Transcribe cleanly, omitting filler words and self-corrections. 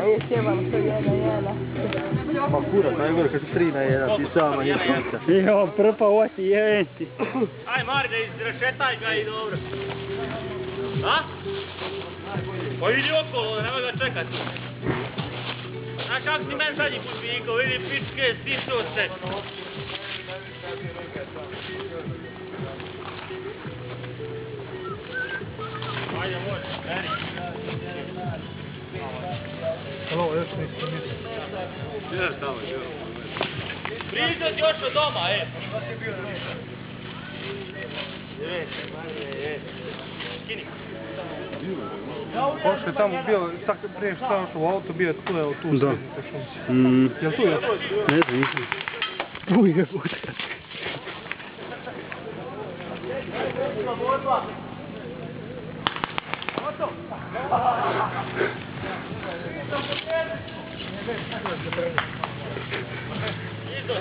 A je sjevalo to 1-1. Ma kurac, najgore kad su 3-1, ti sama nije kuća. Jo, prpa oči, jeventi. Aj Marine, izrešetaj ga i dobro. A? Pa idi okolo, nemoj ga čekat. Znaš kako si meni zadnji put vikao, vidi pičke, stišao se. Ajde, može, meni. Halo, još nisam mislim. Gdje tamo, gdje? Blizu ti još od doma, Šta si bio na mjestu? Skini. Pošto je tamo bio, tako prije što sam ušao u auto, bio je tu, evo tu, da. Jel tu još? Ne znam, nisam. Uj, je budka. Ido.